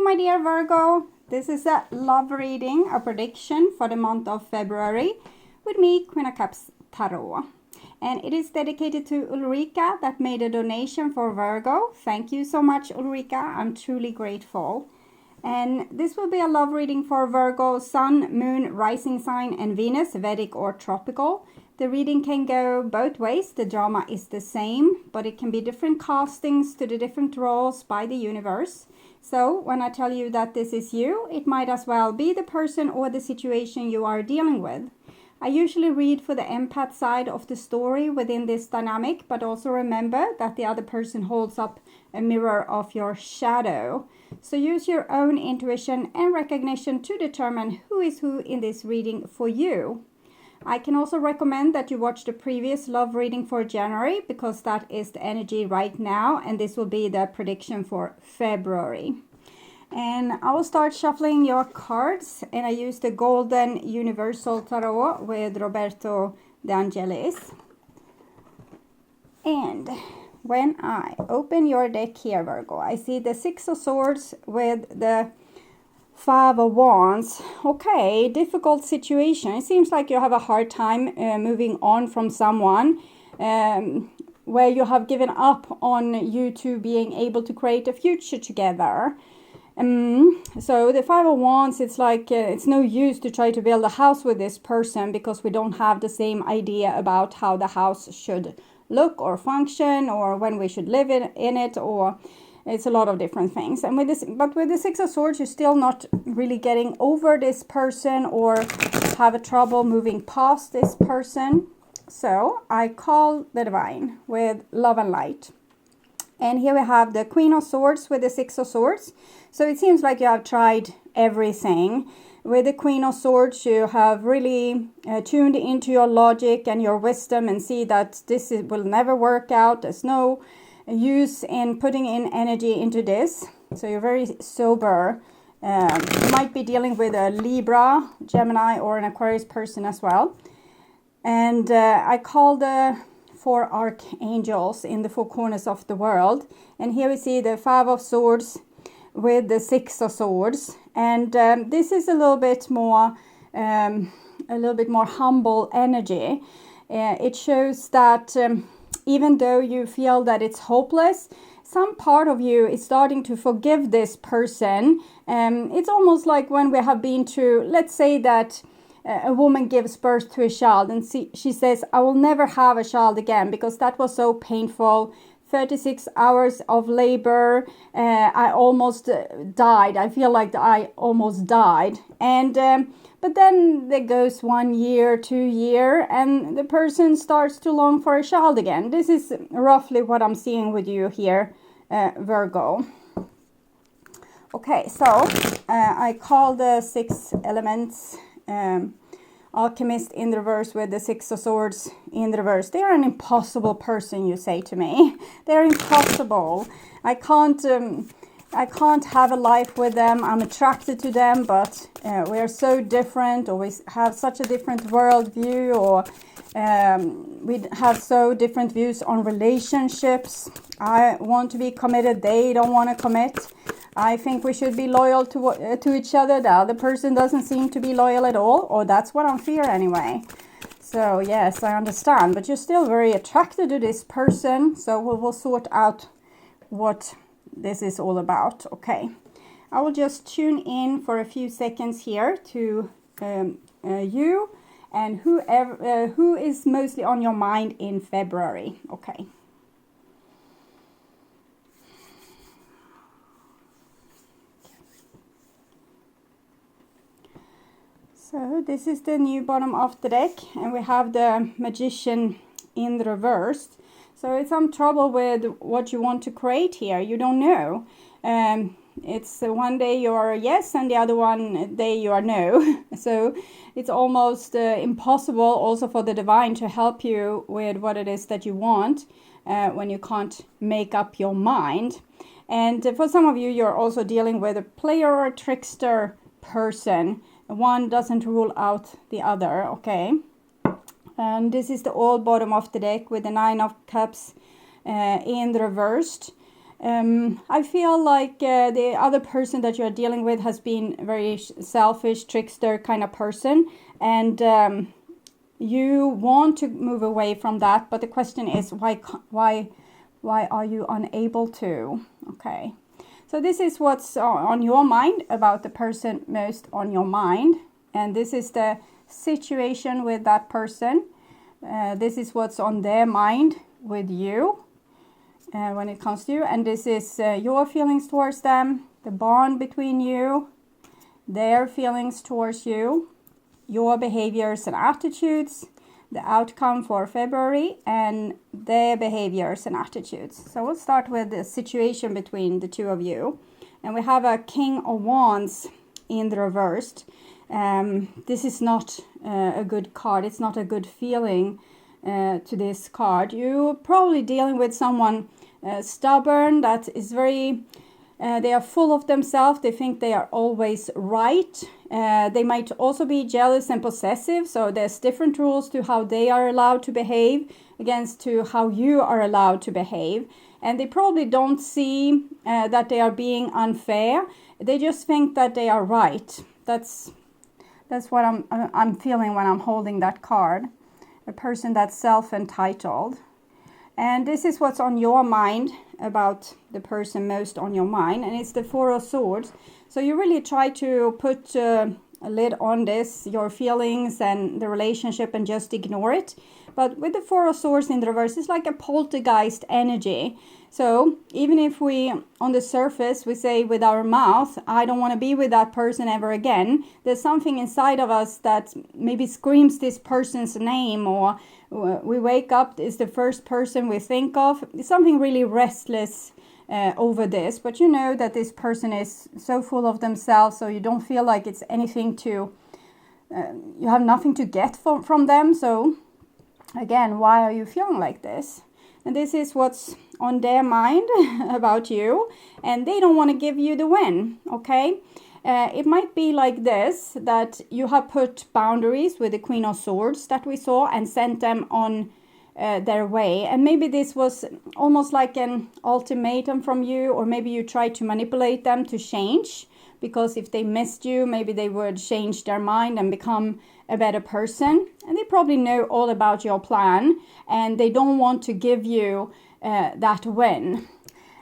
my dear Virgo. This is a love reading, a prediction for the month of February with me, Queen of Cups Tarot. And it is dedicated to Ulrika that made a donation for Virgo. Thank you so much, Ulrika. I'm truly grateful. And this will be a love reading for Virgo, Sun, Moon, Rising Sign, and Venus, Vedic or Tropical. The reading can go both ways. The drama is the same, but it can be different castings to the different roles by the universe. So when I tell you that this is you, it might as well be the person or the situation you are dealing with. I usually read for the empath side of the story within this dynamic, but also remember that the other person holds up a mirror of your shadow. So use your own intuition and recognition to determine who is who in this reading for you. I can also recommend that you watch the previous love reading for January, because that is the energy right now, and this will be the prediction for February. And I will start shuffling your cards, and I use the Golden Universal Tarot with Roberto De Angelis. And when I open your deck here, Virgo, I see the Six of Swords with the Five of Wands. Okay, difficult situation. It seems like you have a hard time moving on from someone where you have given up on you two being able to create a future together. So the Five of Wands, it's like it's no use to try to build a house with this person because we don't have the same idea about how the house should look or function, or when we should live in it, or it's a lot of different things. And with this, but with the Six of Swords, you're still not really getting over this person or have a trouble moving past this person. So I call the Divine with Love and Light. And here we have the Queen of Swords with the Six of Swords. So it seems like you have tried everything. With the Queen of Swords, you have really tuned into your logic and your wisdom and see that this will never work out. There's no use in putting in energy into this. So you're very sober. You might be dealing with a Libra, Gemini, or an Aquarius person as well. And I call the four archangels in the four corners of the world. And here we see the Five of Swords with the Six of Swords. And this is a little bit more humble energy. It shows that even though you feel that it's hopeless, some part of you is starting to forgive this person. It's almost like when we have been through, let's say that a woman gives birth to a child and she says, I will never have a child again because that was so painful. 36 hours of labor, I almost died. I feel like I almost died. And but then there goes 1 year, 2 years, and the person starts to long for a child again. This is roughly what I'm seeing with you here, Virgo. Okay, so I call the six elements Alchemist in the reverse with the Six of Swords in the reverse. They are an impossible person, you say to me. They're impossible. I can't have a life with them. I'm attracted to them, but we are so different, or we have such a different worldview, or we have so different views on relationships. I want to be committed. They don't want to commit. I think we should be loyal to each other. The other person doesn't seem to be loyal at all, or that's what I'm fearing anyway. So yes, I understand, but you're still very attracted to this person. So we'll sort out what this is all about. Okay, I will just tune in for a few seconds here to you and who is mostly on your mind in February. Okay. So this is the new bottom of the deck, and we have the Magician in the reverse. So it's some trouble with what you want to create here. You don't know. It's one day you're yes, and the other one day you are no. So it's almost impossible also for the Divine to help you with what it is that you want when you can't make up your mind. And for some of you, you're also dealing with a player or a trickster person. One doesn't rule out the other, okay? And this is the old bottom of the deck with the Nine of Cups in the reversed. I feel like the other person that you're dealing with has been very selfish, trickster kind of person, and you want to move away from that, but the question is why are you unable to? Okay, so this is what's on your mind about the person most on your mind, and this is the situation with that person. This is what's on their mind with you when it comes to you, and this is your feelings towards them, the bond between you, their feelings towards you, your behaviors and attitudes, the outcome for February, and their behaviors and attitudes. So we'll start with the situation between the two of you, and we have a King of Wands in the reversed. This is not a good card. It's not a good feeling to this card. You're probably dealing with someone stubborn, that is very, they are full of themselves. They think they are always right. They might also be jealous and possessive. So there's different rules to how they are allowed to behave against to how you are allowed to behave. And they probably don't see that they are being unfair. They just think that they are right. That's what I'm feeling when I'm holding that card. A person that's self-entitled. And this is what's on your mind about the person most on your mind. And it's the Four of Swords. So you really try to put a lid on this, your feelings and the relationship, and just ignore it. But with the Four of Swords in the reverse, it's like a poltergeist energy. So even if we, on the surface, we say with our mouth, I don't want to be with that person ever again, there's something inside of us that maybe screams this person's name, or we wake up, is the first person we think of. It's something really restless over this, but you know that this person is so full of themselves, so you don't feel like it's anything to, you have nothing to get from them. So again, why are you feeling like this? And this is what's on their mind about you, and they don't want to give you the win, okay? It might be like this, that you have put boundaries with the Queen of Swords that we saw and sent them on their way. And maybe this was almost like an ultimatum from you, or maybe you tried to manipulate them to change, because if they missed you, maybe they would change their mind and become a better person. And they probably know all about your plan, and they don't want to give you that win.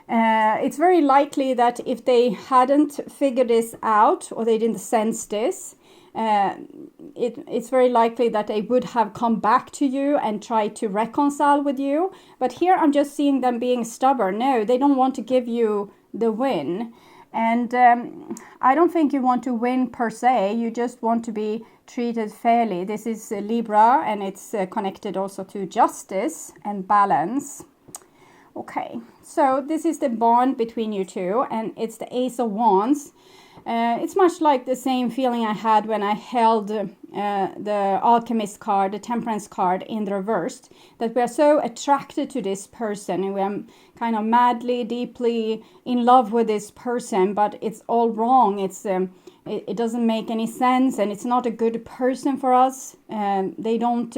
It's very likely that if they hadn't figured this out, or they didn't sense this, it's very likely that they would have come back to you and tried to reconcile with you. But here I'm just seeing them being stubborn. No, they don't want to give you the win. And I don't think you want to win per se. You just want to be treated fairly. This is Libra, and it's connected also to justice and balance. Okay, so this is the bond between you two, and it's the Ace of Wands. It's much like the same feeling I had when I held the Alchemist card, the Temperance card in the reversed, that we are so attracted to this person, and we are kind of madly, deeply in love with this person, but it's all wrong. It doesn't make any sense, and it's not a good person for us. They don't...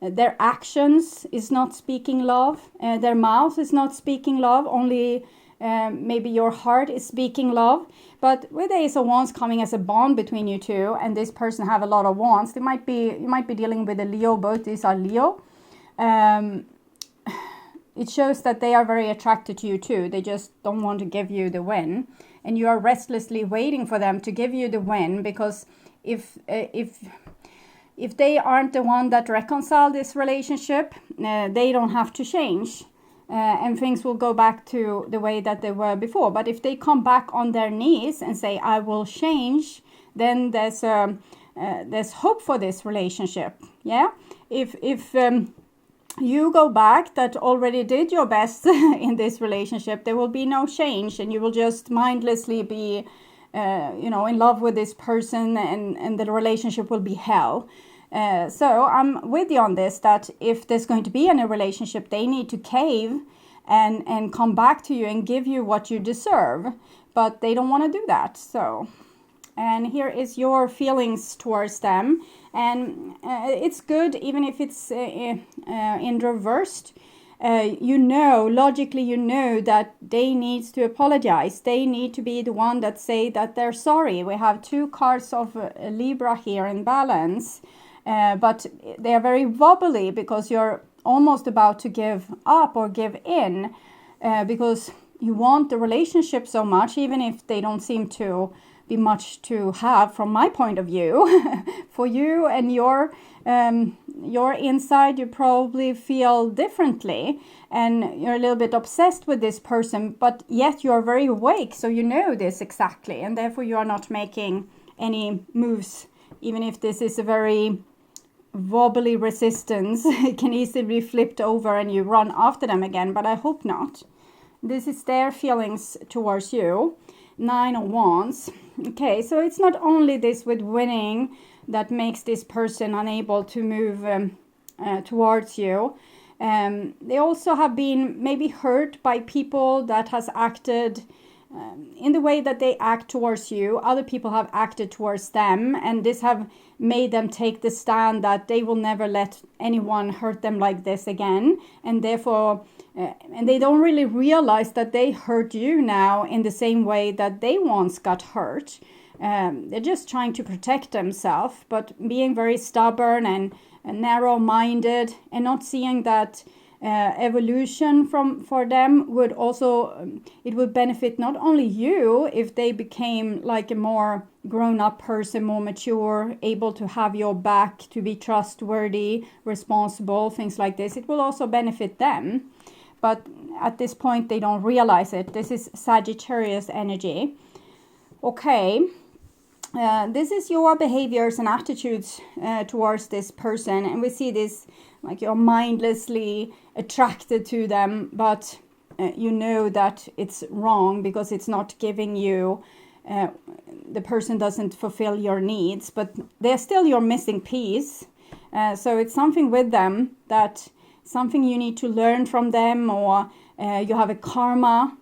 their actions is not speaking love. Their mouth is not speaking love. Only maybe your heart is speaking love. But with Ace of Wands coming as a bond between you two, and this person have a lot of wands, you might be dealing with a Leo. Both these are Leo. It shows that they are very attracted to you too. They just don't want to give you the win, and you are restlessly waiting for them to give you the win, because if they aren't the one that reconcile this relationship, they don't have to change, and things will go back to the way that they were before. But if they come back on their knees and say, I will change, then there's hope for this relationship. Yeah, if you go back that already did your best in this relationship, there will be no change, and you will just mindlessly be in love with this person, and the relationship will be hell. So I'm with you on this, that if there's going to be any relationship, they need to cave and come back to you and give you what you deserve, but they don't want to do that. So, and here is your feelings towards them, and it's good even if it's in reversed. logically you know that they need to apologize. They need to be the one that say that they're sorry. We have 2 cards of Libra here in balance, but they are very wobbly because you're almost about to give up or give in, because you want the relationship so much, even if they don't seem to be much to have from my point of view. For you and your inside, you probably feel differently, and you're a little bit obsessed with this person, but yet you're very awake, so you know this exactly, and therefore you are not making any moves, even if this is a very wobbly resistance. It can easily be flipped over and you run after them again, but I hope not. This is their feelings towards you. 9 of Wands. Okay, so it's not only this with winning that makes this person unable to move towards you. They also have been maybe hurt by people that has acted in the way that they act towards you. Other people have acted towards them, and this have made them take the stand that they will never let anyone hurt them like this again, and therefore and they don't really realize that they hurt you now in the same way that they once got hurt. They're just trying to protect themselves, but being very stubborn and narrow-minded, and not seeing that evolution for them would also, it would benefit not only you if they became like a more grown-up person, more mature, able to have your back, to be trustworthy, responsible, things like this. It will also benefit them, but at this point they don't realize it. This is Sagittarius energy. Okay, this is your behaviors and attitudes towards this person, and we see this like you're mindlessly attracted to them, but you know that it's wrong because it's not giving you, the person doesn't fulfill your needs, but they're still your missing piece. So it's something with them, that something you need to learn from them, or you have a karma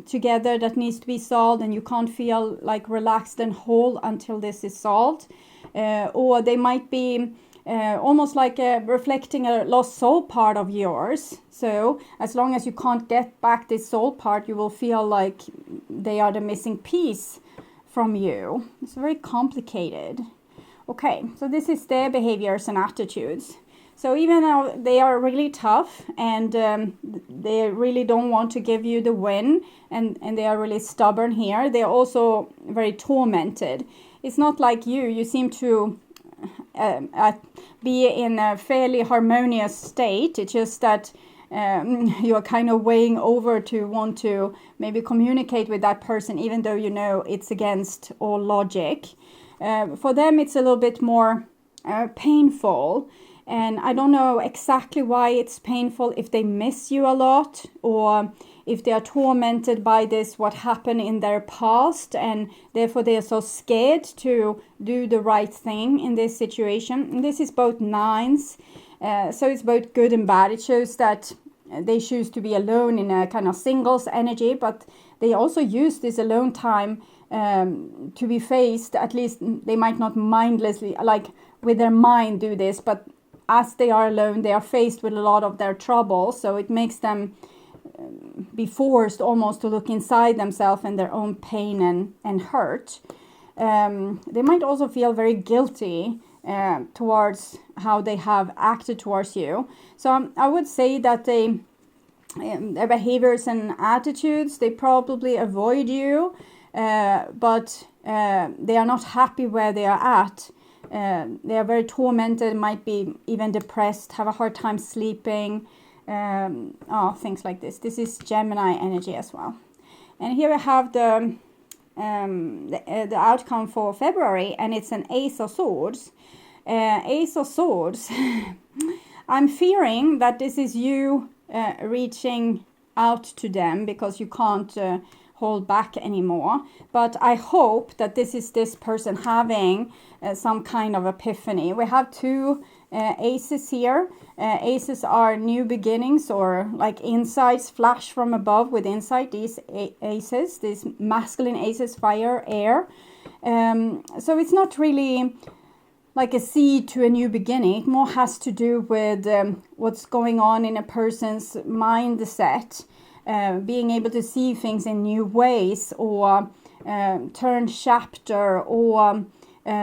together that needs to be solved, and you can't feel like relaxed and whole until this is solved. Or they might be almost like reflecting a lost soul part of yours. So as long as you can't get back this soul part, you will feel like they are the missing piece from you. It's very complicated. Okay, so this is their behaviors and attitudes. So even though they are really tough, and they really don't want to give you the win, and they are really stubborn here, they are also very tormented. It's not like you seem to be in a fairly harmonious state. It's just that you are kind of weighing over to want to maybe communicate with that person, even though you know it's against all logic. For them it's a little bit more painful. And I don't know exactly why it's painful, if they miss you a lot, or if they are tormented by this, what happened in their past, and therefore they are so scared to do the right thing in this situation. And this is both nines, so it's both good and bad. It shows that they choose to be alone in a kind of singles energy, but they also use this alone time to be faced. At least they might not mindlessly, like with their mind, do this, but as they are alone, they are faced with a lot of their trouble, so it makes them be forced almost to look inside themselves and their own pain and hurt. They might also feel very guilty towards how they have acted towards you. So I would say that their behaviors and attitudes, they probably avoid you, but they are not happy where they are at. They are very tormented, might be even depressed, have a hard time sleeping, things like this. This is Gemini energy as well. And here we have the outcome for February, and it's an Ace of Swords. Ace of Swords. I'm fearing that this is you reaching out to them because you can't hold back anymore, but I hope that this is this person having some kind of epiphany. We have 2 aces here. Aces are new beginnings, or like insights flash from above with insight. These aces, these masculine aces, fire, air. So it's not really like a seed to a new beginning. It more has to do with what's going on in a person's mindset, being able to see things in new ways, or turn chapter, or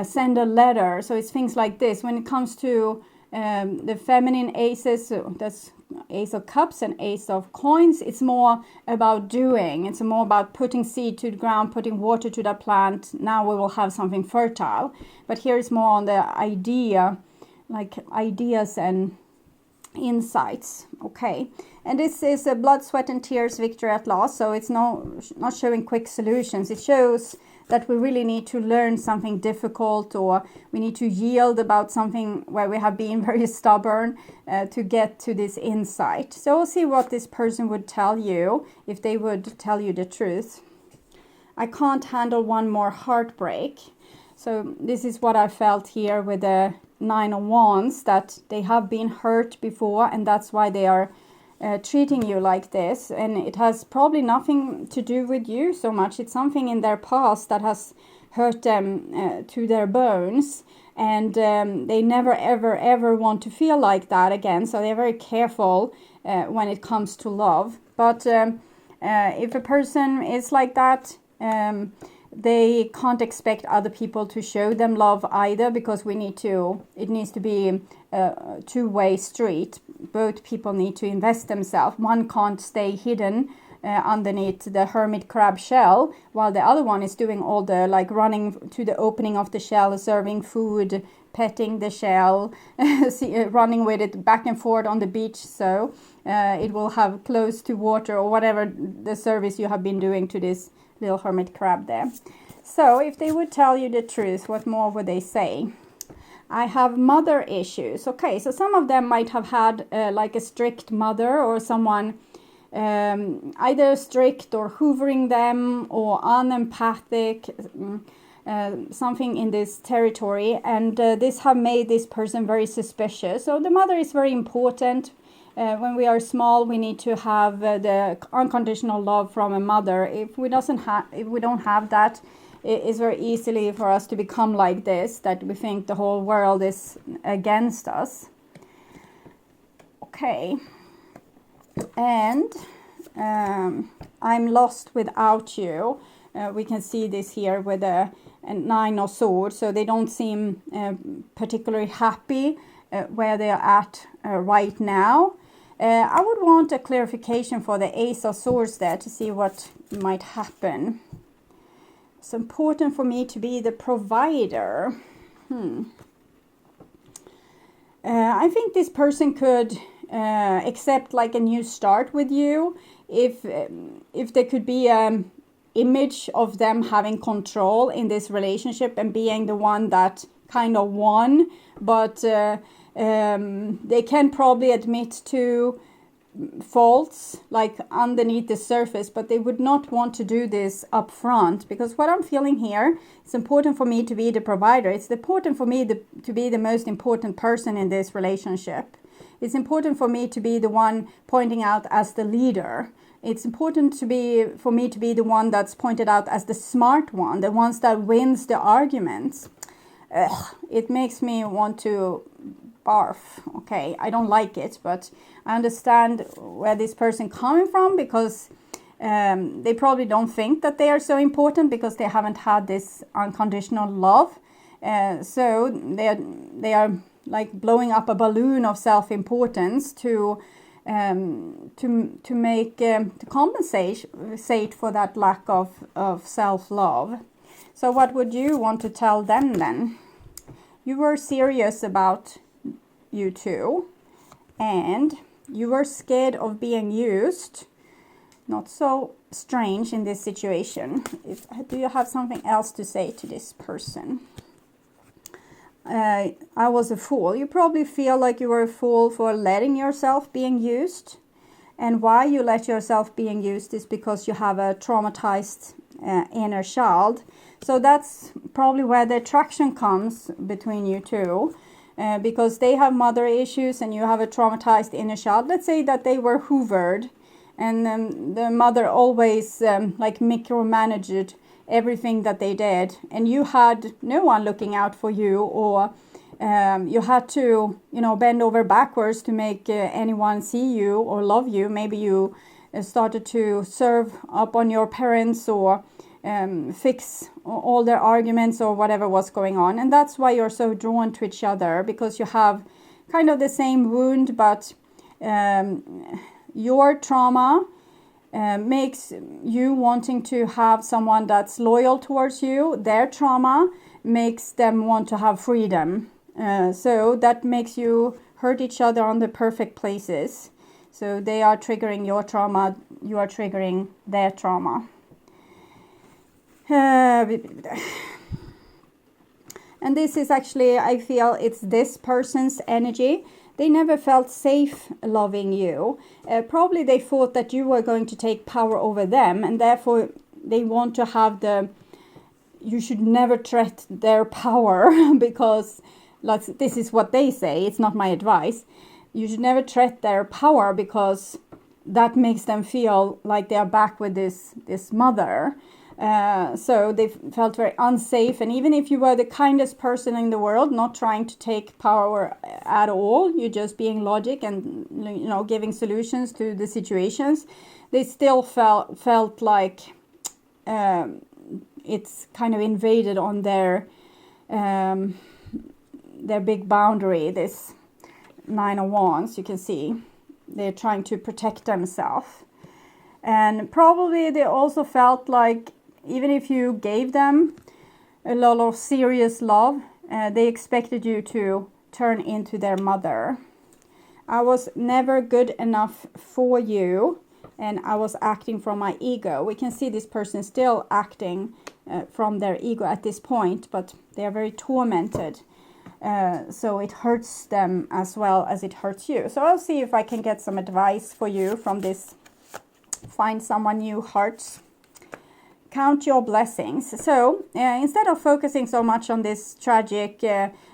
send a letter. So it's things like this. When it comes to the feminine aces, so that's Ace of Cups and Ace of Coins, it's more about doing. It's more about putting seed to the ground, putting water to that plant. Now we will have something fertile. But here is more on the idea, like ideas and insights. Okay, and this is a blood, sweat and tears victory at last. So it's not showing quick solutions. It shows that we really need to learn something difficult, or we need to yield about something where we have been very stubborn to get to this insight. So we'll see what this person would tell you if they would tell you the truth. I can't handle one more heartbreak. So this is what I felt here with the Nine of Wands, that they have been hurt before, and that's why they are treating you like this. And it has probably nothing to do with you so much. It's something in their past that has hurt them to their bones, and they never ever want to feel like that again. So they're very careful when it comes to love. But if a person is like that, they can't expect other people to show them love either, because it needs to be a two-way street. Both people need to invest themselves. One can't stay hidden underneath the hermit crab shell, while the other one is doing all the, like, running to the opening of the shell, serving food, petting the shell, running with it back and forth on the beach, so it will have close to water, or whatever the service you have been doing to this little hermit crab there. So if they would tell you the truth, what more would they say? I have mother issues. Okay, so some of them might have had like a strict mother, or someone either strict or hoovering them, or unempathic, something in this territory, and this have made this person very suspicious. So the mother is very important. When we are small, we need to have the unconditional love from a mother. If we don't have that, it is very easily for us to become like this, that we think the whole world is against us. Okay, and I'm lost without you. We can see this here with a Nine of Swords, so they don't seem particularly happy where they are at right now. I would want a clarification for the Ace of Swords there, to see what might happen. It's important for me to be the provider. I think this person could accept like a new start with you if there could be an image of them having control in this relationship and being the one that kind of won, but they can probably admit to faults like underneath the surface, but they would not want to do this up front, because what I'm feeling here, it's important for me to be the provider. It's important for me to be the most important person in this relationship. It's important for me to be the one pointing out as the leader. It's important for me to be the one that's pointed out as the smart one, the ones that wins the arguments. It makes me want to barf. Okay, I don't like it, but I understand where this person coming from, because they probably don't think that they are so important, because they haven't had this unconditional love. So they are like blowing up a balloon of self-importance to compensate for that lack of self-love. So what would you want to tell them then? You were serious about you two, and you were scared of being used. Not so strange in this situation. Do you have something else to say to this person? I was a fool. You probably feel like you were a fool for letting yourself being used. And why you let yourself being used is because you have a traumatized inner child. So that's probably where the attraction comes between you two. Because they have mother issues and you have a traumatized inner child. Let's say that they were hoovered, and the mother always like micromanaged everything that they did, and you had no one looking out for you, or You had to, bend over backwards to make anyone see you or love you. Maybe you started to serve up on your parents or fix all their arguments or whatever was going on. And that's why you're so drawn to each other, because you have kind of the same wound, but your trauma makes you wanting to have someone that's loyal towards you. Their trauma makes them want to have freedom. So that makes you hurt each other on the perfect places. So they are triggering your trauma, you are triggering their trauma. And this is actually, I feel it's this person's energy. They never felt safe loving you. Probably they thought that you were going to take power over them, and therefore they want to have you should never tread their power because this is what they say. It's not my advice. You should never tread their power because that makes them feel like they are back with this mother. So they felt very unsafe. And even if you were the kindest person in the world, not trying to take power at all, you're just being logic and giving solutions to the situations, they still felt like it's kind of invaded on their big boundary. This 9 of Wands, you can see they're trying to protect themselves. And probably they also felt like even if you gave them a lot of serious love, they expected you to turn into their mother. I was never good enough for you, and I was acting from my ego. We can see this person still acting from their ego at this point, but they are very tormented. So it hurts them as well as it hurts you. So I'll see if I can get some advice for you from this Find Someone New Hearts. Count your blessings. So instead of focusing so much on this tragic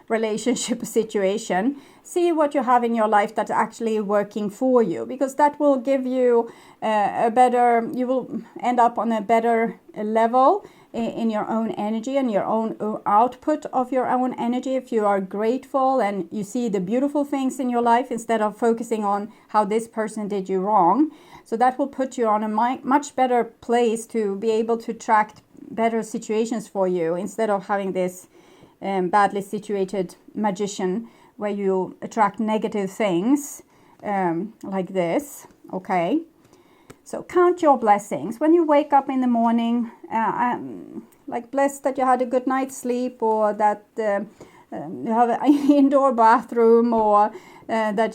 relationship situation, see what you have in your life that's actually working for you, because that will give you you will end up on a better level in your own energy and your own output of your own energy. If you are grateful and you see the beautiful things in your life instead of focusing on how this person did you wrong. So that will put you on a much better place to be able to attract better situations for you, instead of having this badly situated magician where you attract negative things like this. Okay. So count your blessings. When you wake up in the morning, like blessed that you had a good night's sleep, or that you have an indoor bathroom, or that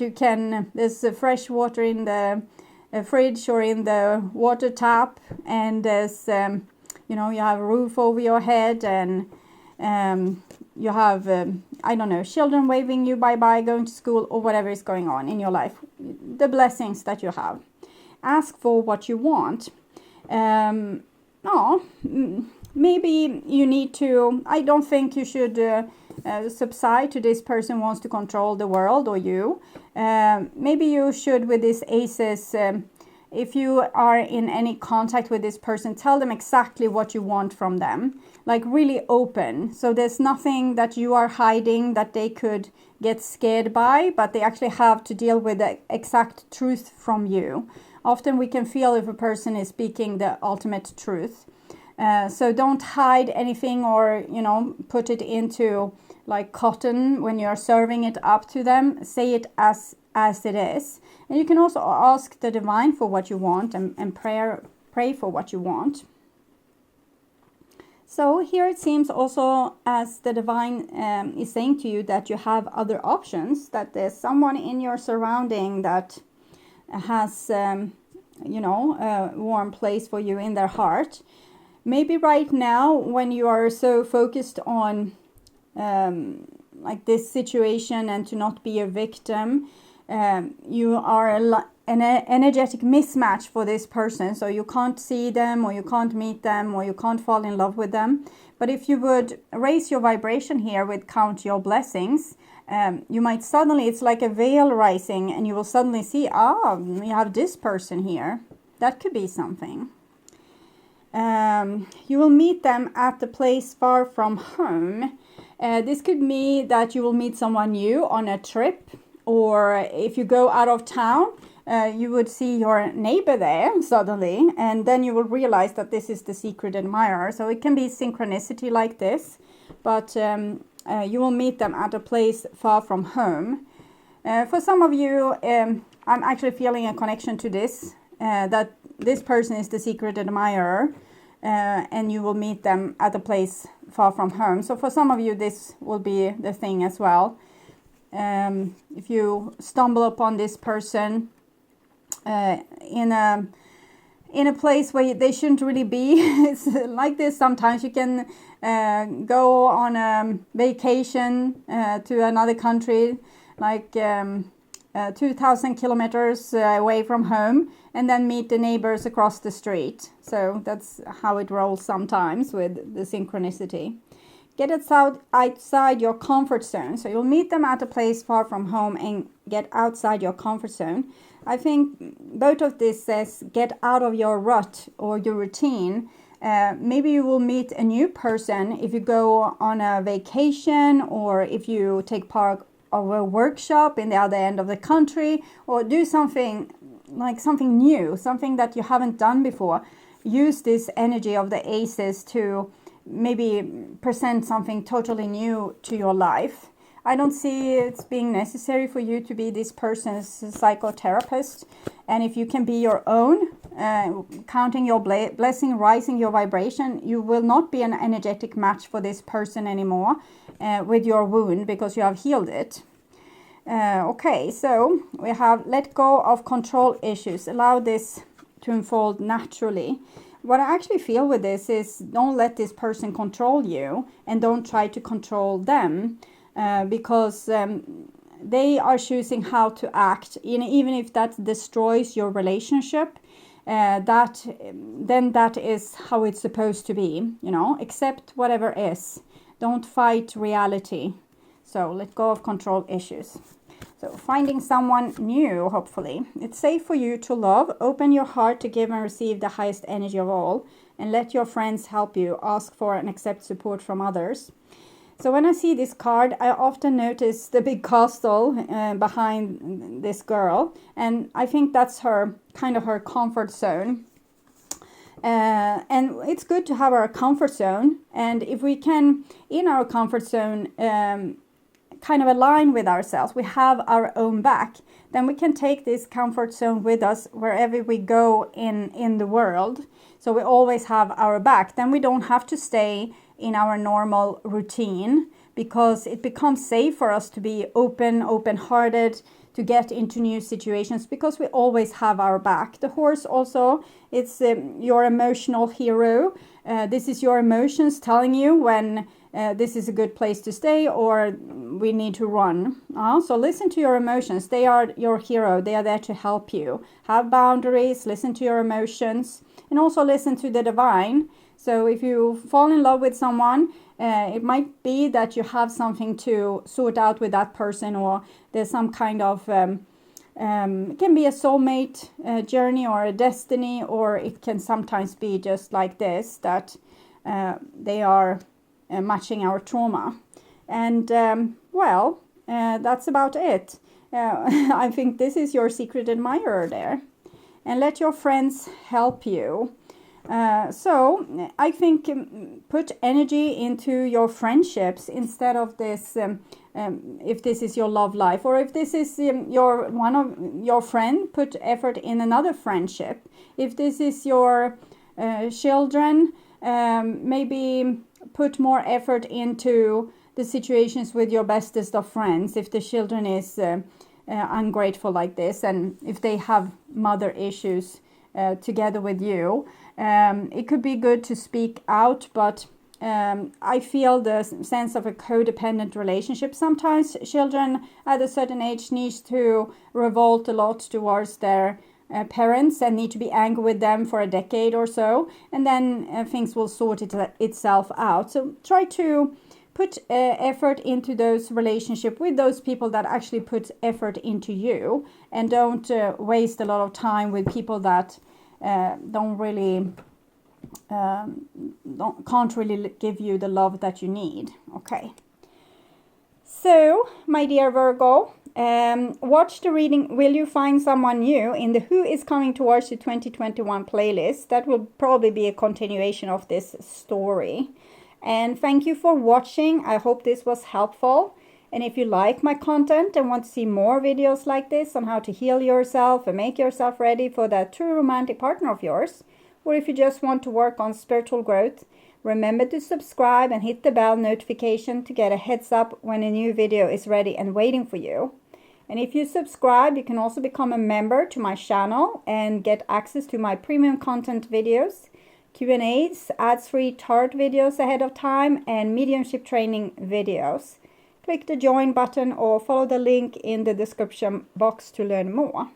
there's fresh water in the fridge or in the water tap, and there's you have a roof over your head, and you have children waving you bye-bye, going to school, or whatever is going on in your life. The blessings that you have. Ask for what you want. Maybe you need to, I don't think you should subside to this person wants to control the world or you. Maybe you should, with this aces, if you are in any contact with this person, tell them exactly what you want from them. Like really open. So there's nothing that you are hiding that they could get scared by, but they actually have to deal with the exact truth from you. Often we can feel if a person is speaking the ultimate truth. So don't hide anything or, put it into like cotton when you're serving it up to them. Say it as it is. And you can also ask the divine for what you want and pray for what you want. So here it seems also as the divine is saying to you that you have other options, that there's someone in your surrounding that has, a warm place for you in their heart. Maybe right now, when you are so focused on like this situation and to not be a victim, you are an energetic mismatch for this person. So you can't see them, or you can't meet them, or you can't fall in love with them. But if you would raise your vibration here with count your blessings, you might suddenly, it's like a veil rising, and you will suddenly see, we have this person here. That could be something. You will meet them at the place far from home. This could mean that you will meet someone new on a trip, or if you go out of town, you would see your neighbor there suddenly, and then you will realize that this is the secret admirer. So it can be synchronicity like this, but you will meet them at a place far from home. For some of you, I'm actually feeling a connection to this, that this person is the secret admirer, and you will meet them at a place far from home. So for some of you, this will be the thing as well. If you stumble upon this person in a place where they shouldn't really be, it's like this. Sometimes you can go on a vacation to another country, like 2,000 kilometers away from home, and then meet the neighbors across the street. So that's how it rolls sometimes with the synchronicity. Get outside your comfort zone. So you'll meet them at a place far from home and get outside your comfort zone. I think both of this says get out of your rut or your routine. Maybe you will meet a new person if you go on a vacation, or if you take part of a workshop in the other end of the country, or do something new, something that you haven't done before. Use this energy of the aces to maybe present something totally new to your life. I don't see it being necessary for you to be this person's psychotherapist. And if you can be your own, counting your blessing, rising your vibration, you will not be an energetic match for this person anymore with your wound, because you have healed it. Okay, so we have let go of control issues. Allow this to unfold naturally. What I actually feel with this is, don't let this person control you, and don't try to control them, because they are choosing how to act. Even if that destroys your relationship, then that is how it's supposed to be. Accept whatever is. Don't fight reality. So let go of control issues. So finding someone new, hopefully. It's safe for you to love. Open your heart to give and receive the highest energy of all. And let your friends help you. Ask for and accept support from others. So when I see this card, I often notice the big castle behind this girl. And I think that's her comfort zone. And it's good to have our comfort zone. And if we can, in our comfort zone, kind of align with ourselves, we have our own back, then we can take this comfort zone with us wherever we go in the world. So we always have our back. Then we don't have to stay in our normal routine, because it becomes safe for us to be open-hearted, to get into new situations, because we always have our back. The horse also, it's your emotional hero. This is your emotions telling you when this is a good place to stay, or we need to run. So listen to your emotions. They are your hero. They are there to help you. Have boundaries, listen to your emotions, and also listen to the divine. So if you fall in love with someone, it might be that you have something to sort out with that person, or there's some kind of, it can be a soulmate journey or a destiny, or it can sometimes be just like this, that they are matching our trauma. And that's about it. I think this is your secret admirer there. And let your friends help you. So I think put energy into your friendships instead of this, if this is your love life, or if this is one of your friend, put effort in another friendship. If this is your children, maybe put more effort into the situations with your bestest of friends. If the children is ungrateful like this, and if they have mother issues together with you, it could be good to speak out, but I feel the sense of a codependent relationship. Sometimes children at a certain age need to revolt a lot towards their parents and need to be angry with them for a decade or so, and then things will sort itself out. So try to put effort into those relationships with those people that actually put effort into you, and don't waste a lot of time with people that can't really give you the love that you need. Okay. So, my dear Virgo, watch the reading Will You Find Someone New in the Who Is Coming Towards You 2021 playlist. That will probably be a continuation of this story. And thank you for watching. I hope this was helpful. And if you like my content and want to see more videos like this on how to heal yourself and make yourself ready for that true romantic partner of yours, or if you just want to work on spiritual growth, remember to subscribe and hit the bell notification to get a heads up when a new video is ready and waiting for you. And if you subscribe, you can also become a member to my channel and get access to my premium content videos, Q&As, ads-free tarot videos ahead of time, and mediumship training videos. Click the join button or follow the link in the description box to learn more.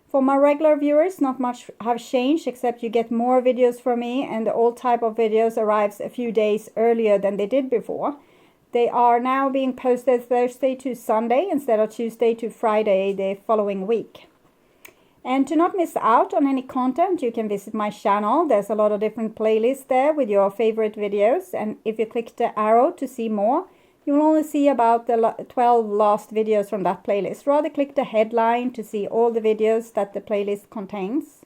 For my regular viewers, not much have changed except you get more videos from me and the old type of videos arrives a few days earlier than they did before. They are now being posted Thursday to Sunday instead of Tuesday to Friday the following week. And to not miss out on any content, you can visit my channel. There's a lot of different playlists there with your favorite videos. And if you click the arrow to see more, you will only see about the 12 last videos from that playlist. Rather click the headline to see all the videos that the playlist contains.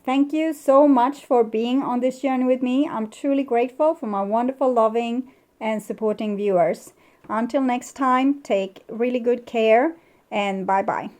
Thank you so much for being on this journey with me. I'm truly grateful for my wonderful, loving and supporting viewers. Until next time, take really good care and bye-bye.